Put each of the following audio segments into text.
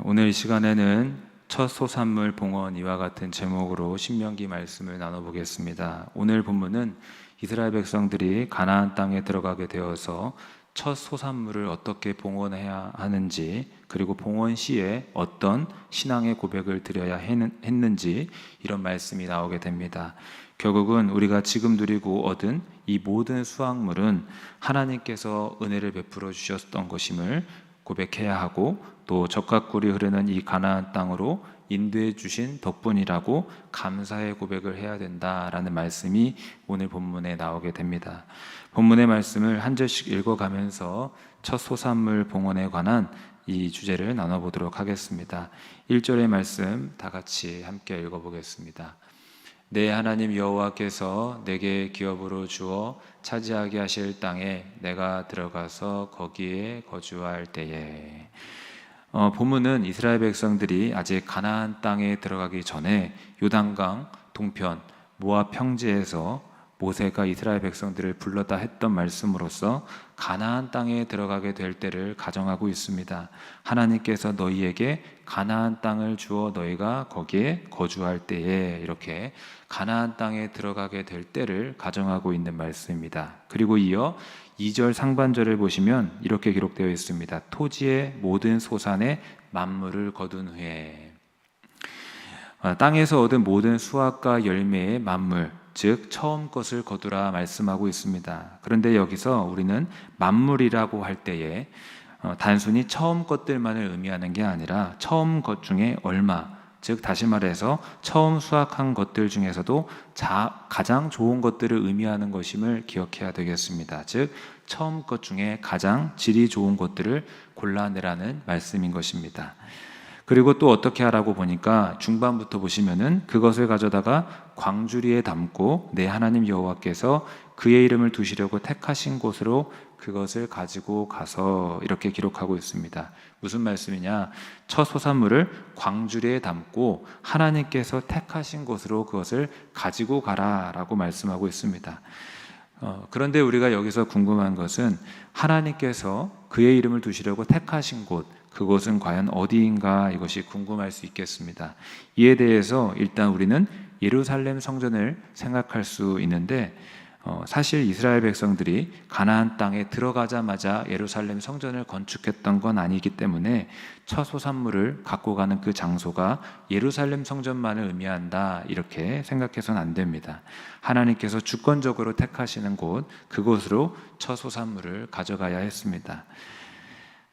오늘 이 시간에는 첫 소산물 봉헌 이와 같은 제목으로 신명기 말씀을 나눠보겠습니다. 오늘 본문은 이스라엘 백성들이 가나안 땅에 들어가게 되어서 첫 소산물을 어떻게 봉헌해야 하는지, 그리고 봉헌 시에 어떤 신앙의 고백을 드려야 했는지, 이런 말씀이 나오게 됩니다. 결국은 우리가 지금 누리고 얻은 이 모든 수확물은 하나님께서 은혜를 베풀어 주셨던 것임을 고백해야 하고, 또 적과 꿀이 흐르는 이 가나안 땅으로 인도해 주신 덕분이라고 감사의 고백을 해야 된다라는 말씀이 오늘 본문에 나오게 됩니다. 본문의 말씀을 한 절씩 읽어가면서 첫 소산물 봉헌에 관한 이 주제를 나눠보도록 하겠습니다. 1절의 말씀 다 같이 함께 읽어보겠습니다. 내 하나님 여호와께서 내게 기업으로 주어 차지하게 하실 땅에 내가 들어가서 거기에 거주할 때에. 본문은 이스라엘 백성들이 아직 가나안 땅에 들어가기 전에 요단강 동편 모압 평지에서 모세가 이스라엘 백성들을 불렀다 했던 말씀으로서 가나안 땅에 들어가게 될 때를 가정하고 있습니다. 하나님께서 너희에게 가나안 땅을 주어 너희가 거기에 거주할 때에, 이렇게 가나안 땅에 들어가게 될 때를 가정하고 있는 말씀입니다. 그리고 이어 2절 상반절을 보시면 이렇게 기록되어 있습니다. 토지의 모든 소산의 만물을 거둔 후에. 땅에서 얻은 모든 수확과 열매의 만물, 즉 처음 것을 거두라 말씀하고 있습니다. 그런데 여기서 우리는 만물이라고 할 때에 단순히 처음 것들만을 의미하는 게 아니라 처음 것 중에 얼마, 즉 다시 말해서 처음 수확한 것들 중에서도 가장 좋은 것들을 의미하는 것임을 기억해야 되겠습니다. 즉 처음 것 중에 가장 질이 좋은 것들을 골라내라는 말씀인 것입니다. 그리고 또 어떻게 하라고 보니까 중반부터 보시면은 그것을 가져다가 광주리에 담고 내 하나님 여호와께서 그의 이름을 두시려고 택하신 곳으로 그것을 가지고 가서, 이렇게 기록하고 있습니다. 무슨 말씀이냐? 첫 소산물을 광주리에 담고 하나님께서 택하신 곳으로 그것을 가지고 가라라고 말씀하고 있습니다. 그런데 우리가 여기서 궁금한 것은 하나님께서 그의 이름을 두시려고 택하신 곳, 그곳은 과연 어디인가, 이것이 궁금할 수 있겠습니다. 이에 대해서 일단 우리는 예루살렘 성전을 생각할 수 있는데, 사실 이스라엘 백성들이 가나안 땅에 들어가자마자 예루살렘 성전을 건축했던 건 아니기 때문에 첫 소산물을 갖고 가는 그 장소가 예루살렘 성전만을 의미한다, 이렇게 생각해서는 안 됩니다. 하나님께서 주권적으로 택하시는 곳, 그곳으로 첫 소산물을 가져가야 했습니다.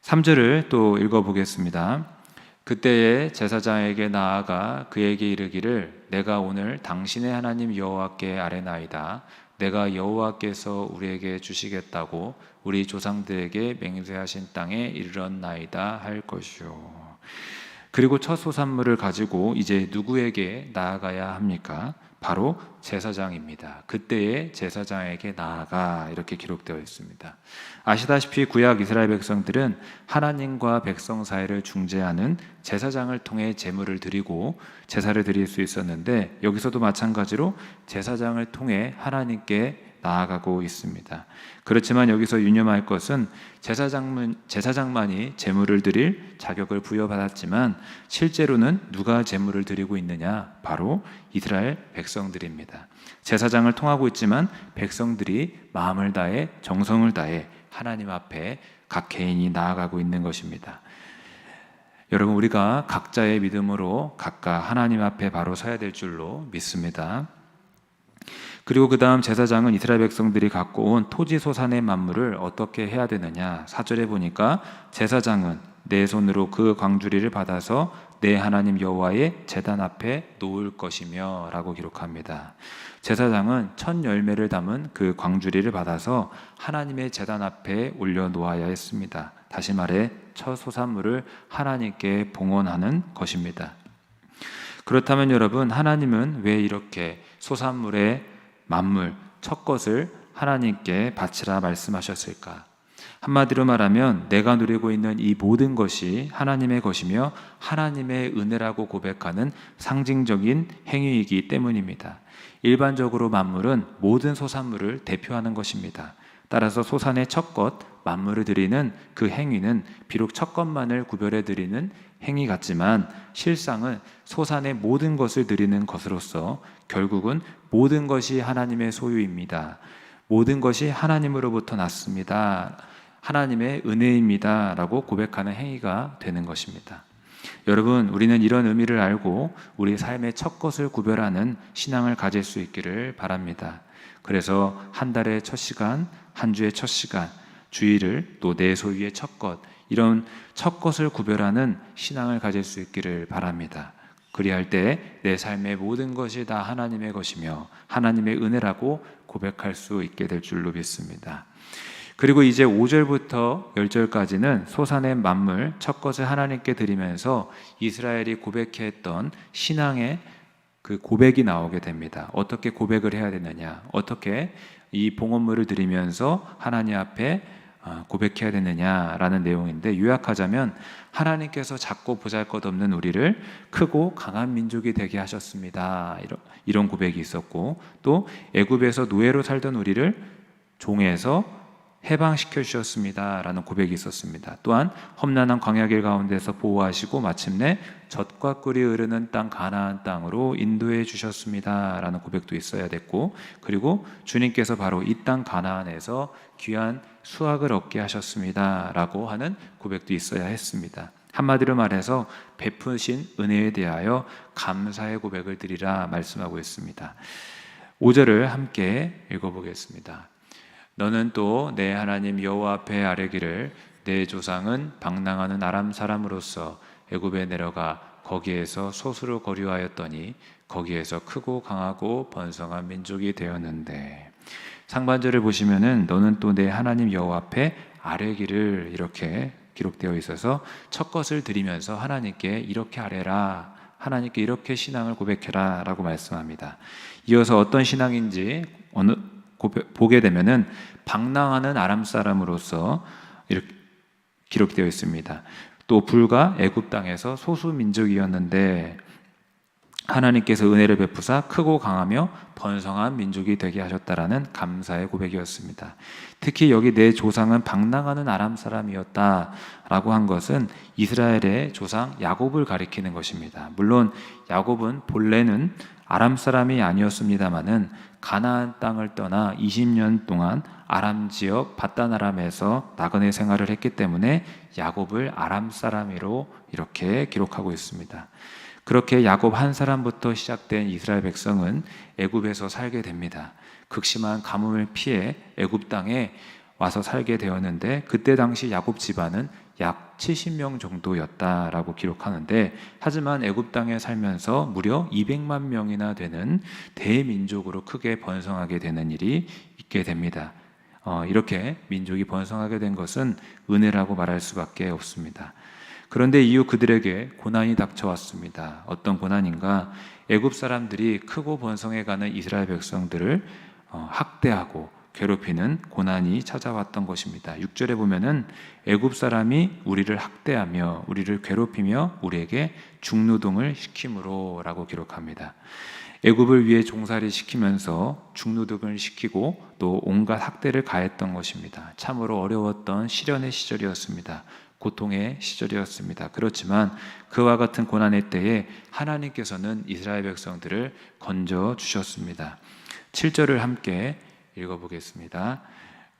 3절을 또 읽어보겠습니다. 그때에 제사장에게 나아가 그에게 이르기를 내가 오늘 당신의 하나님 여호와께 아뢰나이다. 내가 여호와께서 우리에게 주시겠다고 우리 조상들에게 맹세하신 땅에 이르렀나이다 할 것이요. 그리고 첫 소산물을 가지고 이제 누구에게 나아가야 합니까? 바로 제사장입니다. 그때에 제사장에게 나아가, 이렇게 기록되어 있습니다. 아시다시피 구약 이스라엘 백성들은 하나님과 백성 사이를 중재하는 제사장을 통해 제물을 드리고 제사를 드릴 수 있었는데, 여기서도 마찬가지로 제사장을 통해 하나님께 나아가고 있습니다. 그렇지만 여기서 유념할 것은 제사장만이 제물을 드릴 자격을 부여받았지만 실제로는 누가 제물을 드리고 있느냐? 바로 이스라엘 백성들입니다. 제사장을 통하고 있지만 백성들이 마음을 다해 정성을 다해 하나님 앞에 각 개인이 나아가고 있는 것입니다. 여러분, 우리가 각자의 믿음으로 각각 하나님 앞에 바로 서야 될 줄로 믿습니다. 그리고 그 다음 제사장은 이스라엘 백성들이 갖고 온 토지 소산의 만물을 어떻게 해야 되느냐? 4절에 보니까 제사장은 내 손으로 그 광주리를 받아서 내 하나님 여호와의 제단 앞에 놓을 것이며 라고 기록합니다. 제사장은 첫 열매를 담은 그 광주리를 받아서 하나님의 제단 앞에 올려놓아야 했습니다. 다시 말해 첫 소산물을 하나님께 봉헌하는 것입니다. 그렇다면 여러분, 하나님은 왜 이렇게 소산물의 만물, 첫 것을 하나님께 바치라 말씀하셨을까? 한마디로 말하면 내가 누리고 있는 이 모든 것이 하나님의 것이며 하나님의 은혜라고 고백하는 상징적인 행위이기 때문입니다. 일반적으로 만물은 모든 소산물을 대표하는 것입니다. 따라서 소산의 첫 것, 만물을 드리는 그 행위는 비록 첫 것만을 구별해 드리는 행위 같지만 실상은 소산의 모든 것을 드리는 것으로서 결국은 모든 것이 하나님의 소유입니다. 모든 것이 하나님으로부터 났습니다. 하나님의 은혜입니다. 라고 고백하는 행위가 되는 것입니다. 여러분, 우리는 이런 의미를 알고 우리 삶의 첫 것을 구별하는 신앙을 가질 수 있기를 바랍니다. 그래서 한 달의 첫 시간, 한 주의 첫 시간, 주일을 또 내 소유의 첫 것, 이런 첫 것을 구별하는 신앙을 가질 수 있기를 바랍니다. 그리할 때 내 삶의 모든 것이 다 하나님의 것이며 하나님의 은혜라고 고백할 수 있게 될 줄로 믿습니다. 그리고 이제 5절부터 10절까지는 소산의 만물 첫 것을 하나님께 드리면서 이스라엘이 고백했던 신앙의 그 고백이 나오게 됩니다. 어떻게 고백을 해야 되느냐, 어떻게 이 봉헌물을 드리면서 하나님 앞에 고백해야 되느냐라는 내용인데, 요약하자면 하나님께서 작고 보잘것없는 우리를 크고 강한 민족이 되게 하셨습니다. 이런 고백이 있었고, 또 애굽에서 노예로 살던 우리를 종에서 해방시켜 주셨습니다 라는 고백이 있었습니다. 또한 험난한 광야길 가운데서 보호하시고 마침내 젖과 꿀이 흐르는 땅 가나안 땅으로 인도해 주셨습니다 라는 고백도 있어야 됐고, 그리고 주님께서 바로 이 땅 가나안에서 귀한 수확을 얻게 하셨습니다 라고 하는 고백도 있어야 했습니다. 한마디로 말해서 베푸신 은혜에 대하여 감사의 고백을 드리라 말씀하고 있습니다. 5절을 함께 읽어보겠습니다. 너는 또 내 하나님 여호와 앞에 아뢰기를 내 조상은 방랑하는 아람 사람으로서 애굽에 내려가 거기에서 소수로 거류하였더니 거기에서 크고 강하고 번성한 민족이 되었는데, 상반절을 보시면은 너는 또 내 하나님 여호와 앞에 아뢰기를 이렇게 기록되어 있어서 첫 것을 드리면서 하나님께 이렇게 아뢰라, 하나님께 이렇게 신앙을 고백해라 라고 말씀합니다. 이어서 어떤 신앙인지 보게 되면은 방랑하는 아람 사람으로서 이렇게 기록되어 있습니다. 또 불과 애굽 땅에서 소수 민족이었는데 하나님께서 은혜를 베푸사 크고 강하며 번성한 민족이 되게 하셨다라는 감사의 고백이었습니다. 특히 여기 내 조상은 방랑하는 아람 사람이었다라고 한 것은 이스라엘의 조상 야곱을 가리키는 것입니다. 물론 야곱은 본래는 아람 사람이 아니었습니다마는 가나안 땅을 떠나 20년 동안 아람 지역 밧단 아람에서 나그네 생활을 했기 때문에 야곱을 아람 사람으로 이렇게 기록하고 있습니다. 그렇게 야곱 한 사람부터 시작된 이스라엘 백성은 애굽에서 살게 됩니다. 극심한 가뭄을 피해 애굽 땅에 와서 살게 되었는데, 그때 당시 야곱 집안은 약 70명 정도였다라고 기록하는데, 하지만 애굽 땅에 살면서 무려 200만 명이나 되는 대민족으로 크게 번성하게 되는 일이 있게 됩니다. 이렇게 민족이 번성하게 된 것은 은혜라고 말할 수밖에 없습니다. 그런데 이후 그들에게 고난이 닥쳐왔습니다. 어떤 고난인가? 애굽 사람들이 크고 번성해가는 이스라엘 백성들을 학대하고 괴롭히는 고난이 찾아왔던 것입니다. 6절에 보면은 애굽 사람이 우리를 학대하며 우리를 괴롭히며 우리에게 중노동을 시킴으로 라고 기록합니다. 애굽을 위해 종살이 시키면서 중노동을 시키고 또 온갖 학대를 가했던 것입니다. 참으로 어려웠던 시련의 시절이었습니다. 고통의 시절이었습니다. 그렇지만 그와 같은 고난의 때에 하나님께서는 이스라엘 백성들을 건져 주셨습니다. 7절을 함께 읽어보겠습니다.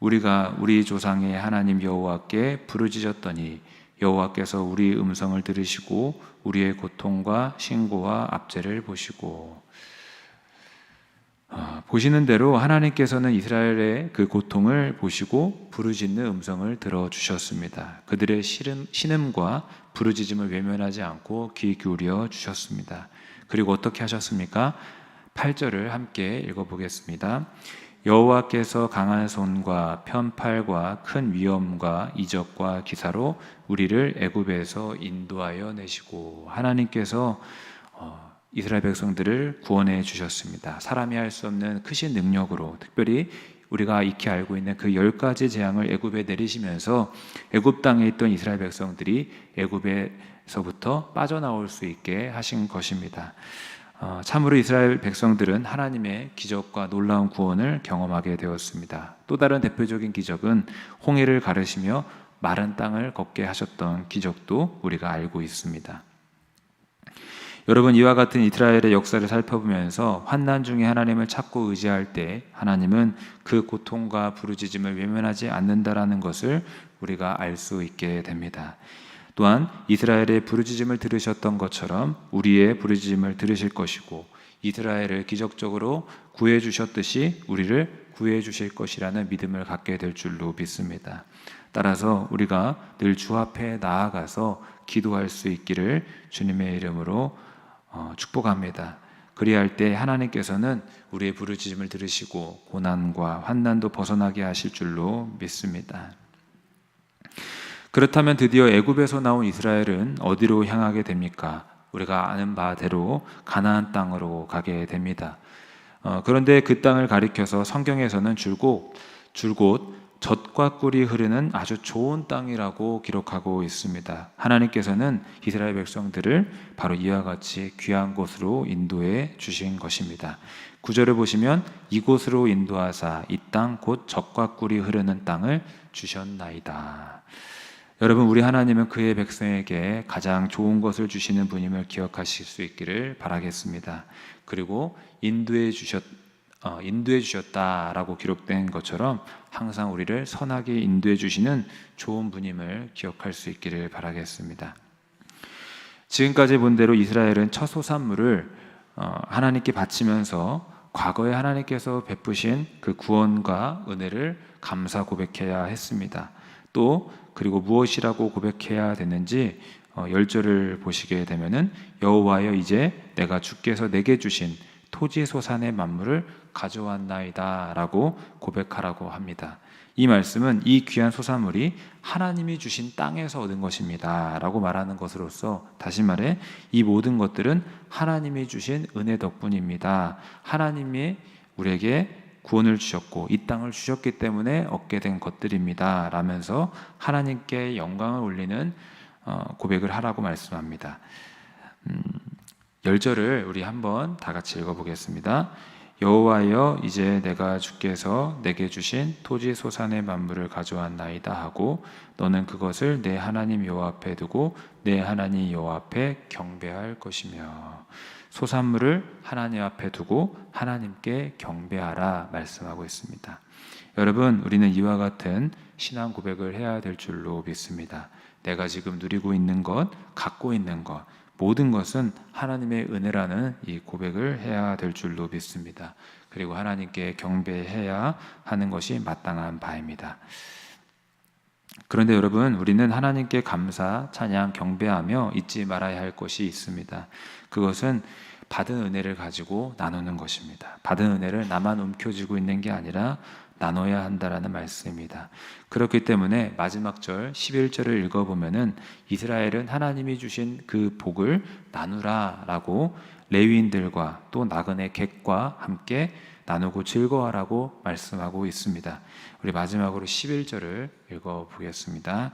우리가 우리 조상의 하나님 여호와께 부르짖었더니 여호와께서 우리 음성을 들으시고 우리의 고통과 신고와 압제를 보시고, 보시는 대로 하나님께서는 이스라엘의 그 고통을 보시고 부르짖는 음성을 들어주셨습니다. 그들의 신음과 부르짖음을 외면하지 않고 귀 기울여 주셨습니다. 그리고 어떻게 하셨습니까? 8절을 함께 읽어보겠습니다. 여호와께서 강한 손과 편팔과 큰 위엄과 이적과 기사로 우리를 애굽에서 인도하여 내시고, 하나님께서 이스라엘 백성들을 구원해 주셨습니다. 사람이 할 수 없는 크신 능력으로, 특별히 우리가 익히 알고 있는 그 10가지 재앙을 애굽에 내리시면서 애굽 땅에 있던 이스라엘 백성들이 애굽에서부터 빠져나올 수 있게 하신 것입니다. 참으로 이스라엘 백성들은 하나님의 기적과 놀라운 구원을 경험하게 되었습니다. 또 다른 대표적인 기적은 홍해를 가르시며 마른 땅을 걷게 하셨던 기적도 우리가 알고 있습니다. 여러분, 이와 같은 이스라엘의 역사를 살펴보면서 환난 중에 하나님을 찾고 의지할 때 하나님은 그 고통과 부르짖음을 외면하지 않는다라는 것을 우리가 알 수 있게 됩니다. 또한 이스라엘의 부르짖음을 들으셨던 것처럼 우리의 부르짖음을 들으실 것이고, 이스라엘을 기적적으로 구해 주셨듯이 우리를 구해 주실 것이라는 믿음을 갖게 될 줄로 믿습니다. 따라서 우리가 늘 주 앞에 나아가서 기도할 수 있기를 주님의 이름으로 축복합니다. 그리할 때 하나님께서는 우리의 부르짖음을 들으시고 고난과 환난도 벗어나게 하실 줄로 믿습니다. 그렇다면 드디어 애굽에서 나온 이스라엘은 어디로 향하게 됩니까? 우리가 아는 바대로 가나안 땅으로 가게 됩니다. 그런데 그 땅을 가리켜서 성경에서는 줄곧 젖과 꿀이 흐르는 아주 좋은 땅이라고 기록하고 있습니다. 하나님께서는 이스라엘 백성들을 바로 이와 같이 귀한 곳으로 인도해 주신 것입니다. 9절을 보시면 이곳으로 인도하사 이 땅 곧 젖과 꿀이 흐르는 땅을 주셨나이다. 여러분, 우리 하나님은 그의 백성에게 가장 좋은 것을 주시는 분임을 기억하실 수 있기를 바라겠습니다. 그리고 인도해 주셨다라고 기록된 것처럼 항상 우리를 선하게 인도해 주시는 좋은 분임을 기억할 수 있기를 바라겠습니다. 지금까지 본 대로 이스라엘은 첫 소산물을 하나님께 바치면서 과거에 하나님께서 베푸신 그 구원과 은혜를 감사 고백해야 했습니다. 또 그리고 무엇이라고 고백해야 되는지 10절을 보시게 되면은 여호와여, 이제 내가 주께서 내게 주신 토지 소산의 만물을 가져왔나이다 라고 고백하라고 합니다. 이 말씀은 이 귀한 소산물이 하나님이 주신 땅에서 얻은 것입니다 라고 말하는 것으로서, 다시 말해 이 모든 것들은 하나님이 주신 은혜 덕분입니다. 하나님이 우리에게 구원을 주셨고 이 땅을 주셨기 때문에 얻게 된 것들입니다 라면서 하나님께 영광을 올리는 고백을 하라고 말씀합니다. 10절을 우리 한번 다 같이 읽어보겠습니다. 여호와여, 이제 내가 주께서 내게 주신 토지 소산의 만물을 가져왔나이다 하고 너는 그것을 내 하나님 여호와 앞에 두고 내 하나님 여호와 앞에 경배할 것이며, 소산물을 하나님 앞에 두고 하나님께 경배하라 말씀하고 있습니다. 여러분, 우리는 이와 같은 신앙 고백을 해야 될 줄로 믿습니다. 내가 지금 누리고 있는 것, 갖고 있는 것, 모든 것은 하나님의 은혜라는 이 고백을 해야 될 줄로 믿습니다. 그리고 하나님께 경배해야 하는 것이 마땅한 바입니다. 그런데 여러분, 우리는 하나님께 감사, 찬양, 경배하며 잊지 말아야 할 것이 있습니다. 그것은 받은 은혜를 가지고 나누는 것입니다. 받은 은혜를 나만 움켜쥐고 있는 게 아니라 나눠야 한다라는 말씀입니다. 그렇기 때문에 마지막 절 11절을 읽어보면은 이스라엘은 하나님이 주신 그 복을 나누라라고 레위인들과 또 나그네 객과 함께 나누고 즐거워하라고 말씀하고 있습니다. 우리 마지막으로 11절을 읽어보겠습니다.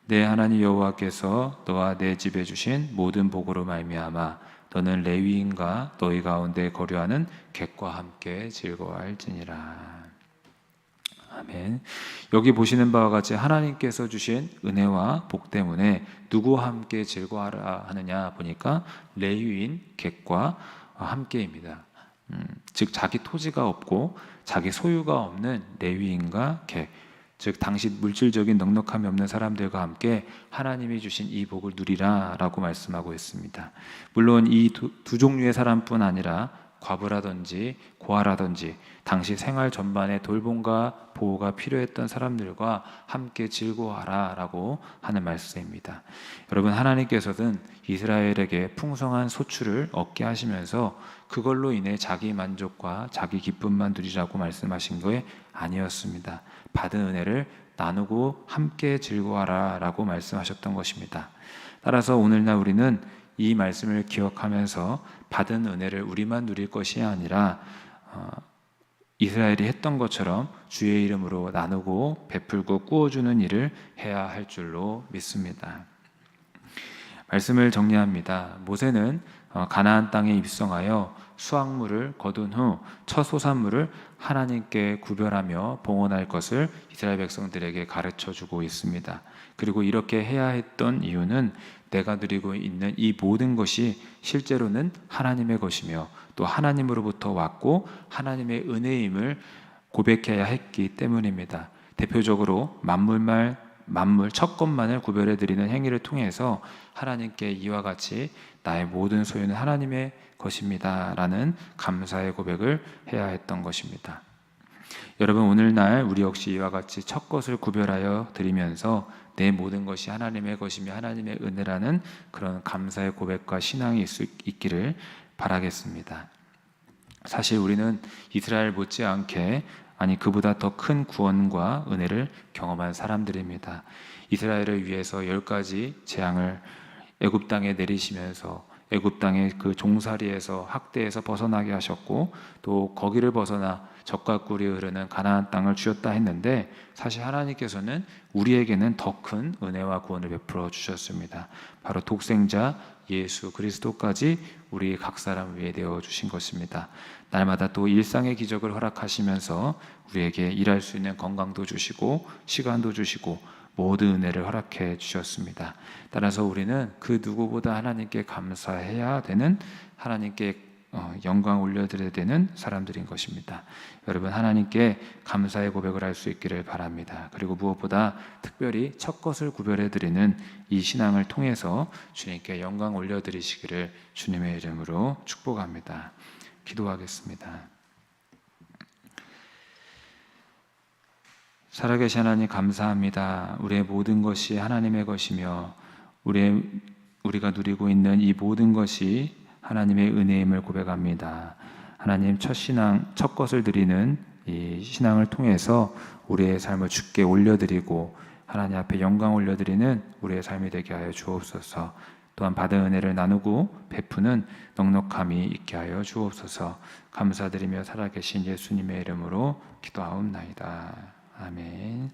내 하나님 여호와께서 너와 내 집에 주신 모든 복으로 말미암아 너는 레위인과 너희 가운데 거류하는 객과 함께 즐거워할지니라. 아멘. 여기 보시는 바와 같이 하나님께서 주신 은혜와 복 때문에 누구와 함께 즐거워하라 하느냐 보니까 레위인 객과 함께입니다. 즉 자기 토지가 없고 자기 소유가 없는 레위인과 객, 즉 당시 물질적인 넉넉함이 없는 사람들과 함께 하나님이 주신 이 복을 누리라라고 말씀하고 있습니다. 물론 이 두 종류의 사람뿐 아니라 과부라든지 고아라든지 당시 생활 전반에 돌봄과 보호가 필요했던 사람들과 함께 즐거워하라라고 하는 말씀입니다. 여러분, 하나님께서는 이스라엘에게 풍성한 소출을 얻게 하시면서 그걸로 인해 자기 만족과 자기 기쁨만 누리라고 말씀하신 게 아니었습니다. 받은 은혜를 나누고 함께 즐거워하라라고 말씀하셨던 것입니다. 따라서 오늘날 우리는 이 말씀을 기억하면서 받은 은혜를 우리만 누릴 것이 아니라 이스라엘이 했던 것처럼 주의 이름으로 나누고 베풀고 꾸어주는 일을 해야 할 줄로 믿습니다. 말씀을 정리합니다. 모세는 가나안 땅에 입성하여 수확물을 거둔 후 첫 소산물을 하나님께 구별하며 봉헌할 것을 이스라엘 백성들에게 가르쳐 주고 있습니다. 그리고 이렇게 해야 했던 이유는 내가 누리고 있는 이 모든 것이 실제로는 하나님의 것이며 또 하나님으로부터 왔고 하나님의 은혜임을 고백해야 했기 때문입니다. 대표적으로 만물 첫 것만을 구별해 드리는 행위를 통해서 하나님께 이와 같이 나의 모든 소유는 하나님의 것입니다 라는 감사의 고백을 해야 했던 것입니다. 여러분, 오늘날 우리 역시 이와 같이 첫 것을 구별하여 드리면서 내 모든 것이 하나님의 것이며 하나님의 은혜라는 그런 감사의 고백과 신앙이 있기를 바라겠습니다. 사실 우리는 이스라엘 못지않게 그보다 더 큰 구원과 은혜를 경험한 사람들입니다. 이스라엘을 위해서 10가지 재앙을 애굽 땅에 내리시면서 애굽 땅의 그 종살이에서 학대에서 벗어나게 하셨고 또 거기를 벗어나 젖과 꿀이 흐르는 가나안 땅을 주셨다 했는데 사실 하나님께서는 우리에게는 더 큰 은혜와 구원을 베풀어 주셨습니다. 바로 독생자 예수 그리스도까지 우리 각 사람 위에 내어 주신 것입니다. 날마다 또 일상의 기적을 허락하시면서 우리에게 일할 수 있는 건강도 주시고 시간도 주시고 모든 은혜를 허락해 주셨습니다. 따라서 우리는 그 누구보다 하나님께 감사해야 되는, 하나님께 영광 올려드려야 되는 사람들인 것입니다. 여러분, 하나님께 감사의 고백을 할 수 있기를 바랍니다. 그리고 무엇보다 특별히 첫 것을 구별해드리는 이 신앙을 통해서 주님께 영광 올려드리시기를 주님의 이름으로 축복합니다. 기도하겠습니다. 살아계신 하나님 감사합니다. 우리의 모든 것이 하나님의 것이며 우리가 누리고 있는 이 모든 것이 하나님의 은혜임을 고백합니다. 하나님, 첫 것을 드리는 이 신앙을 통해서 우리의 삶을 주께 올려드리고 하나님 앞에 영광 올려드리는 우리의 삶이 되게 하여 주옵소서. 또한 받은 은혜를 나누고 베푸는 넉넉함이 있게 하여 주옵소서. 감사드리며 살아계신 예수님의 이름으로 기도하옵나이다. 아멘.